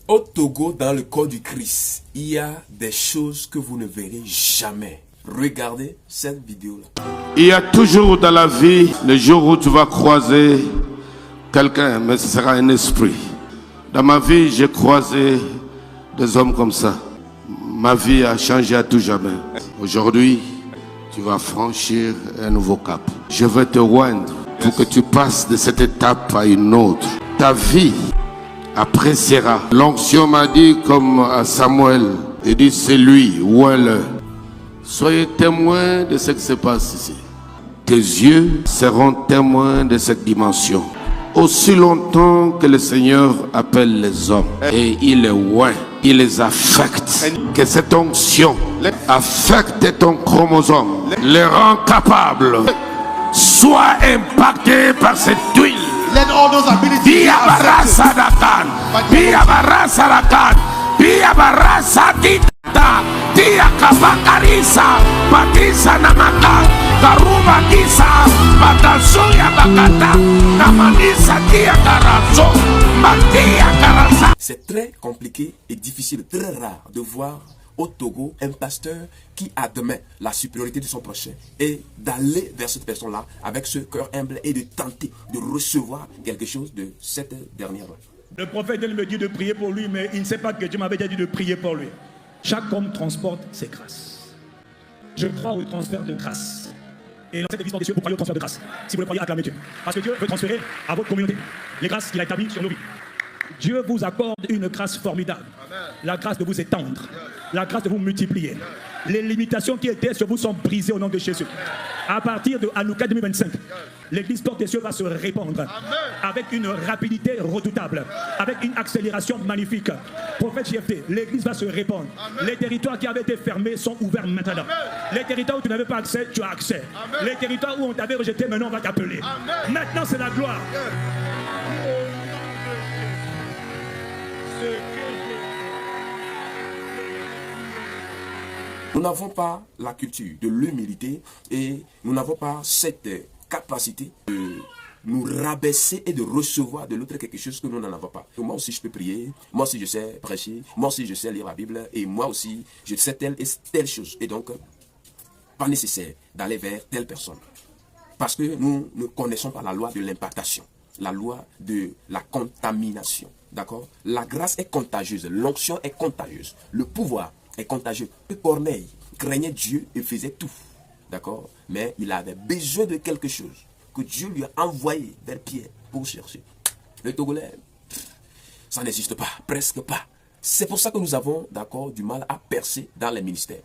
Au Togo, dans le corps du Christ, il y a des choses que vous ne verrez jamais. Regardez cette vidéo-là. Il y a toujours dans la vie le jour où tu vas croiser quelqu'un, mais ce sera un esprit. Dans ma vie, j'ai croisé des hommes comme ça. Ma vie a changé à tout jamais. Aujourd'hui, tu vas franchir un nouveau cap. Je vais te oindre pour que tu passes de cette étape à une autre. Ta vie appréciera. L'onction m'a dit comme à Samuel, il dit c'est lui, oins-le. Soyez témoins de ce qui se passe ici. Tes yeux seront témoins de cette dimension. Aussi longtemps que le Seigneur appelle les hommes et il les oint, il les affecte. Que cette onction affecte ton chromosome, les rend capables. Sois impacté par cette huile. Let all those abilities be Biabarasadakan, Biabarasadakan, Biabarasadita, Diakabakarisa, Batisa Namaka, Karuba Kisa, Batasuya Bakata, Namanisa Diakarazo, Matia Karasa. C'est très compliqué et difficile, très rare de voir au Togo un pasteur qui admet la supériorité de son prochain et d'aller vers cette personne-là avec ce cœur humble et de tenter de recevoir quelque chose de cette dernière. Le prophète, il me dit de prier pour lui, mais il ne sait pas que Dieu m'avait déjà dit de prier pour lui. Chaque homme transporte ses grâces. Je crois au transfert de grâce. Et dans cette église des cieux, vous croyez au transfert de grâce. Si vous le croyez, acclamez Dieu. Parce que Dieu veut transférer à votre communauté les grâces qu'il a établies sur nos vies. Dieu vous accorde une grâce formidable. La grâce de vous étendre. La grâce de vous multiplier. Les limitations qui étaient sur vous sont brisées au nom de Jésus. À partir de Hanouka 2025, l'église porte des cieux va se répandre avec une rapidité redoutable, avec une accélération magnifique. Prophète JFT, l'église va se répandre. Les territoires qui avaient été fermés sont ouverts maintenant. Les territoires où tu n'avais pas accès, tu as accès. Les territoires où on t'avait rejeté, maintenant on va t'appeler. Maintenant c'est la gloire. Nous n'avons pas la culture de l'humilité et nous n'avons pas cette capacité de nous rabaisser et de recevoir de l'autre quelque chose que nous n'en avons pas. Moi aussi je peux prier, moi aussi je sais prêcher, moi aussi je sais lire la Bible et moi aussi je sais telle et telle chose. Et donc, pas nécessaire d'aller vers telle personne. Parce que nous ne connaissons pas la loi de l'impactation, la loi de la contamination. D'accord? La grâce est contagieuse, l'onction est contagieuse, le pouvoir est contagieux. Corneille craignait Dieu et faisait tout. D'accord? Mais il avait besoin de quelque chose que Dieu lui a envoyé vers Pierre pour chercher. Le Togolais, ça n'existe pas, presque pas. C'est pour ça que nous avons, d'accord, du mal à percer dans les ministères.